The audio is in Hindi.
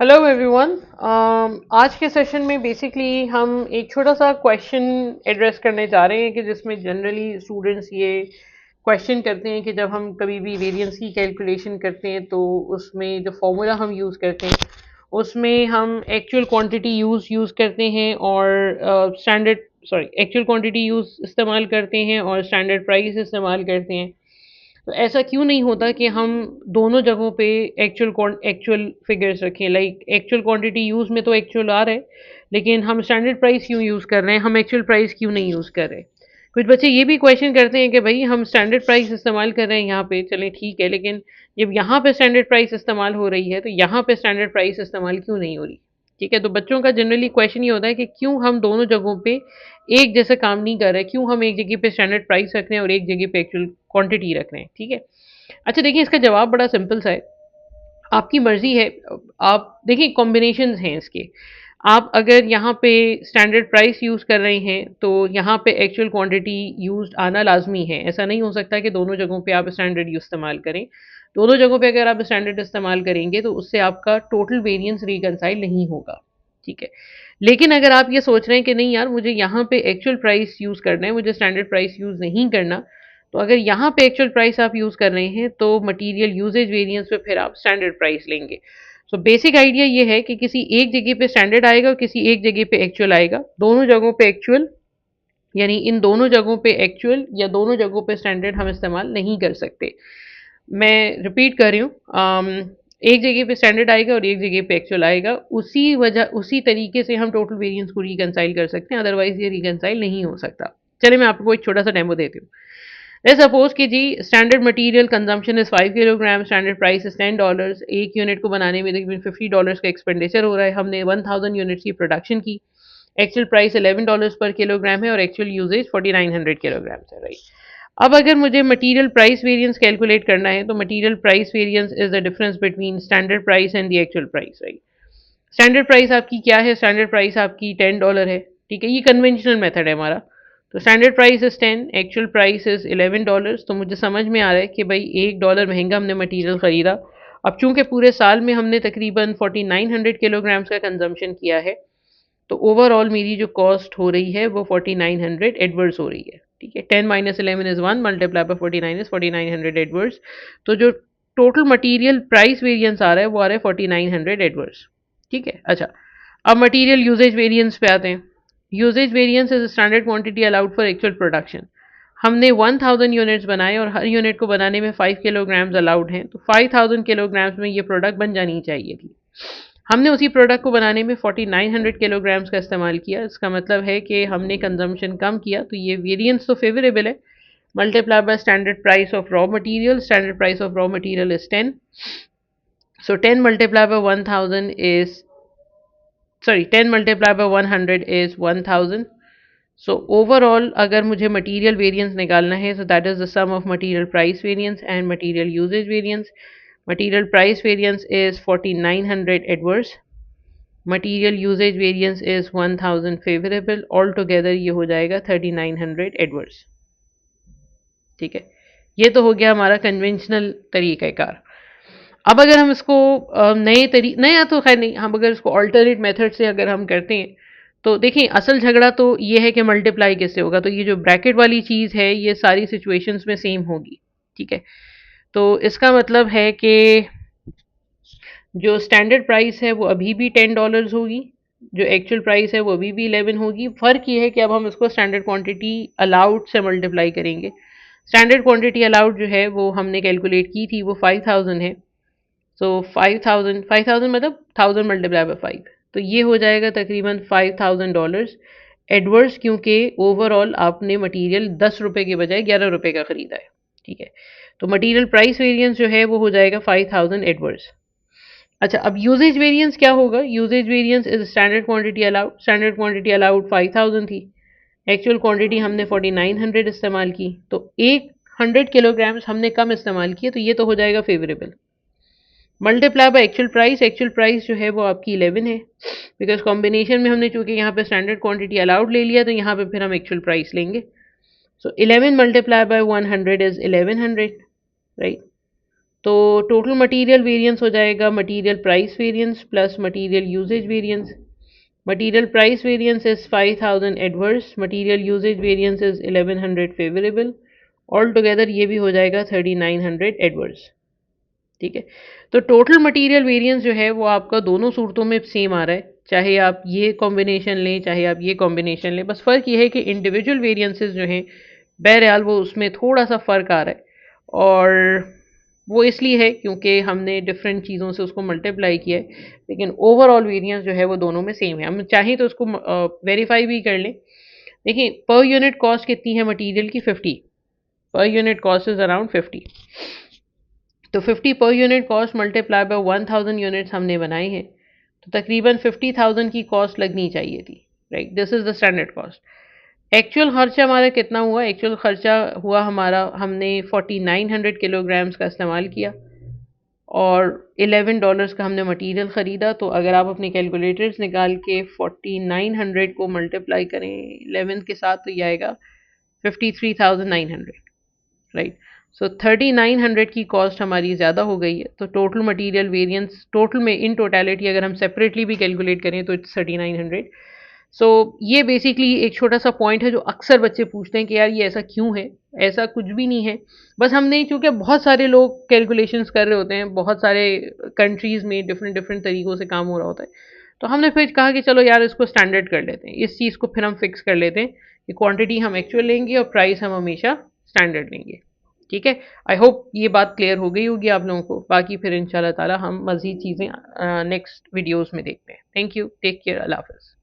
Hello everyone. आज के सेशन में बेसिकली हम एक छोटा सा क्वेश्चन एड्रेस करने जा रहे हैं कि जिसमें जनरली स्टूडेंट्स ये क्वेश्चन करते हैं कि जब हम कभी भी वेरिएंस की कैलकुलेशन करते हैं तो उसमें जो फॉर्मूला हम यूज़ करते हैं उसमें हम एक्चुअल क्वांटिटी यूज़ करते हैं और स्टैंडर्ड एक्चुअल क्वांटिटी यूज़ इस्तेमाल करते हैं और स्टैंडर्ड प्राइस इस्तेमाल करते हैं। तो ऐसा क्यों नहीं होता कि हम दोनों जगहों पे एक्चुअल फिगर्स रखें, लाइक एक्चुअल क्वांटिटी यूज़ में तो एक्चुअल आ रहा है, लेकिन हम स्टैंडर्ड प्राइस क्यों यूज़ कर रहे हैं, हम एक्चुअल प्राइस क्यों नहीं यूज़ कर रहे। कुछ बच्चे ये भी क्वेश्चन करते हैं कि भाई हम स्टैंडर्ड प्राइस इस्तेमाल कर रहे हैं यहाँ पे, चलें ठीक है, लेकिन जब यहाँ पे स्टैंडर्ड प्राइस इस्तेमाल हो रही है तो यहाँ पे स्टैंडर्ड प्राइस इस्तेमाल क्यों नहीं हो रही। ठीक है, तो बच्चों का जनरली क्वेश्चन ये होता है कि क्यों हम दोनों जगहों पे एक जैसा काम नहीं कर रहे, क्यों हम एक जगह पे स्टैंडर्ड प्राइस रख रहे हैं और एक जगह पे एक्चुअल क्वांटिटी रख रहे हैं। ठीक है, अच्छा देखिए, इसका जवाब बड़ा सिंपल सा है, आपकी मर्जी है। आप देखिए, कॉम्बिनेशंस हैं इसके। आप अगर यहाँ पे स्टैंडर्ड प्राइस यूज़ कर रहे हैं तो यहाँ पे एक्चुअल क्वांटिटी यूज़ आना लाजमी है। ऐसा नहीं हो सकता कि दोनों जगहों पे आप स्टैंडर्ड इस्तेमाल करें। दोनों जगहों पे अगर आप स्टैंडर्ड इस्तेमाल करेंगे तो उससे आपका टोटल वेरिएंस रिकंसाइल नहीं होगा। ठीक है, लेकिन अगर आप ये सोच रहे हैं कि नहीं यार, मुझे यहाँ पे एक्चुअल प्राइस यूज़ करना है, मुझे स्टैंडर्ड प्राइस यूज़ नहीं करना, तो अगर यहाँ पे एक्चुअल प्राइस आप यूज़ कर रहे हैं तो मटेरियल यूजेज वेरिएंस पे फिर आप स्टैंडर्ड प्राइस लेंगे। सो बेसिक आइडिया ये है कि किसी एक जगह पे स्टैंडर्ड आएगा और किसी एक जगह पे एक्चुअल आएगा। दोनों जगहों पे एक्चुअल, यानी इन दोनों जगहों पे एक्चुअल या दोनों जगहों पे स्टैंडर्ड हम इस्तेमाल नहीं कर सकते। मैं रिपीट कर रही हूँ, एक जगह पे स्टैंडर्ड आएगा और एक जगह पे एक्चुअल आएगा। उसी तरीके से हम टोटल वेरिएंस को रिकंसाइल कर सकते हैं, अदरवाइज ये रिकंसाइल नहीं हो सकता। चलिए मैं आपको एक छोटा सा डेमो देती हूँ। लेट्स सपोज कि जी standard material consumption is 5 kilogram, standard price is $10। एक यूनिट को बनाने में तकरीबन $50 का एक्सपेंडिचर हो रहा है। हमने 1000 यूनिट्स की प्रोडक्शन की। एक्चुअल प्राइस $11 पर किलोग्राम है और एक्चुअल यूजेज 4900 किलोग्राम है, राइट। अब अगर मुझे मटेरियल प्राइस वेरिएंस कैलकुलेट करना है तो material price variance is the difference between standard price and the actual price, right. Standard price आपकी क्या है, स्टैंडर्ड प्राइस आपकी $10 है। ठीक है, ये कन्वेंशनल मेथड है हमारा। तो standard price is 10, actual price is $11। तो मुझे समझ में आ रहा है कि भाई $1 महंगा हमने मटेरियल खरीदा। अब चूंकि पूरे साल में हमने तकरीबन 4900 किलोग्राम्स का कंजम्पशन किया है, तो ओवरऑल मेरी जो कॉस्ट हो रही है वो 4900 एडवर्स हो रही है। ठीक है, 10 minus 11 is 1, multiply by 49 is 4900 adverse. तो जो टोटल मटेरियल प्राइस वेरिएंस आ रहा है वो आ रहा है 4900 एडवर्स। ठीक है, अच्छा अब मटेरियल यूजेज वेरिएंस पे आते हैं। Usage variance is standard quantity allowed for actual production. हमने 1000 यूनिट्स बनाए और हर यूनिट को बनाने में 5 किलोग्राम्स अलाउड हैं, तो 5000 किलोग्राम्स में ये प्रोडक्ट बन जानी चाहिए थी। हमने उसी प्रोडक्ट को बनाने में 4900 किलोग्राम्स का इस्तेमाल किया। इसका मतलब है कि हमने कंजम्पशन कम किया, तो ये वेरिएंस तो फेवरेबल है। Multiply by standard price of raw material, standard price of raw material is 10। So 10 multiply by 1000 is 10 multiply by 100 is 1000। So overall अगर मुझे मटेरियल वेरिएंस निकालना है, so that is the sum of material price variance and material usage variance. Material price variance is 4900 adverse, material usage variance is 1000 favourable. All together ये हो जाएगा 3900 एडवर्स। ठीक है, ये तो हो गया हमारा कन्वेंशनल तरीक़ाकार। अब अगर हम इसको नया तो खैर नहीं, हम अगर इसको ऑल्टरनेट मेथड से अगर हम करते हैं तो देखिए, असल झगड़ा तो ये है कि मल्टीप्लाई कैसे होगा। तो ये जो ब्रैकेट वाली चीज़ है ये सारी सिचुएशंस में सेम होगी। ठीक है, तो इसका मतलब है कि जो स्टैंडर्ड प्राइस है वो अभी भी $10 होगी, जो एक्चुअल प्राइस है वो अभी भी 11 होगी। फ़र्क ये है कि अब हम इसको स्टैंडर्ड क्वांटिटी अलाउड से मल्टीप्लाई करेंगे। स्टैंडर्ड क्वांटिटी अलाउड जो है वो हमने कैलकुलेट की थी, वो 5000 है। सो 5000 मतलब 1000 मल्टीप्लाई बाय 5, तो ये हो जाएगा तकरीबन $5000 एडवर्स, क्योंकि ओवरऑल आपने मटेरियल ₹10 के बजाय ₹11 का ख़रीदा है। ठीक है, तो मटेरियल प्राइस वेरिएंस जो है वो हो जाएगा 5000 एडवर्स। अच्छा, अब यूजेज वेरिएंस क्या होगा। Usage variance is standard quantity allowed. Standard quantity allowed 5000 थी, एक्चुअल क्वांटिटी हमने 4900 इस्तेमाल की, तो एक 100 किलोग्राम्स हमने कम इस्तेमाल किए, तो ये तो हो जाएगा favourable. Multiply by actual price, actual price जो है वो आपकी 11 है, बिकॉज कॉम्बिनेशन में हमने चूंकि यहाँ पे स्टैंडर्ड क्वांटिटी अलाउड ले लिया, तो यहाँ पे फिर हम एक्चुअल प्राइस लेंगे। So 11 multiply by 100 is 1100, right. तो टोटल मटेरियल वेरिएंस हो जाएगा material price variance plus material usage variance. Material price variance is 5000 adverse, material usage variance is 1100 favourable. All together ये भी हो जाएगा 3900 एडवर्स. ठीक है. तो टोटल मटेरियल वेरिएंस जो है वो आपका दोनों सूरतों में सेम आ रहा है, चाहे आप ये कॉम्बिनेशन लें चाहे आप ये कॉम्बिनेशन लें. बस फ़र्क ये है कि इंडिविजुअल वेरिएंसेस जो हैं बहरहाल वो उसमें थोड़ा सा फ़र्क आ रहा है. और वो इसलिए है क्योंकि हमने डिफरेंट चीज़ों से उसको मल्टीप्लाई किया है, लेकिन ओवरऑल वेरिएंस जो है वो दोनों में सेम है. हम चाहें तो उसको वेरीफाई भी कर लें. देखिए पर यूनिट कॉस्ट कितनी है मटेरियल की? 50. Per unit cost is around 50. तो 50 per unit cost multiply by 1000 units हमने बनाए हैं, तो तकरीबन 50,000 की कॉस्ट लगनी चाहिए थी. Right, this is the standard cost. Actual खर्चा हमारा कितना हुआ? एक्चुअल खर्चा हुआ हमारा, हमने 4900 किलोग्राम्स का इस्तेमाल किया और $11 का हमने मटेरियल ख़रीदा. तो अगर आप अपने कैलकुलेटर्स निकाल के 4900 को मल्टीप्लाई करें 11 के साथ तो ये आएगा 53,900. राइट. सो 3900 की कॉस्ट हमारी ज़्यादा हो गई है. तो टोटल मटेरियल वेरिएंस टोटल में इन टोटलिटी अगर हम सेपरेटली भी कैलकुलेट करें तो इट्स 3900. सो ये बेसिकली एक छोटा सा पॉइंट है जो अक्सर बच्चे पूछते हैं कि यार ये ऐसा क्यों है. ऐसा कुछ भी नहीं है, बस हमने चूंकि बहुत सारे लोग कैलकुलेशंस कर रहे होते हैं, बहुत सारे कंट्रीज़ में डिफरेंट डिफरेंट तरीक़ों से काम हो रहा होता है, तो हमने फिर कहा कि चलो यार इसको स्टैंडर्ड कर लेते हैं, इस चीज़ को फिर हम फिक्स कर लेते हैं कि क्वांटिटी हम एक्चुअल लेंगे और प्राइस हम हमेशा स्टैंडर्ड लेंगे. ठीक है. आई होप ये बात क्लियर हो गई होगी आप लोगों को. बाकी फिर इंशाल्लाह ताला हम मज़ीद चीज़ें नेक्स्ट वीडियोज़ में देखते हैं. Thank you. Take care. अल्लाह हाफ़िज़.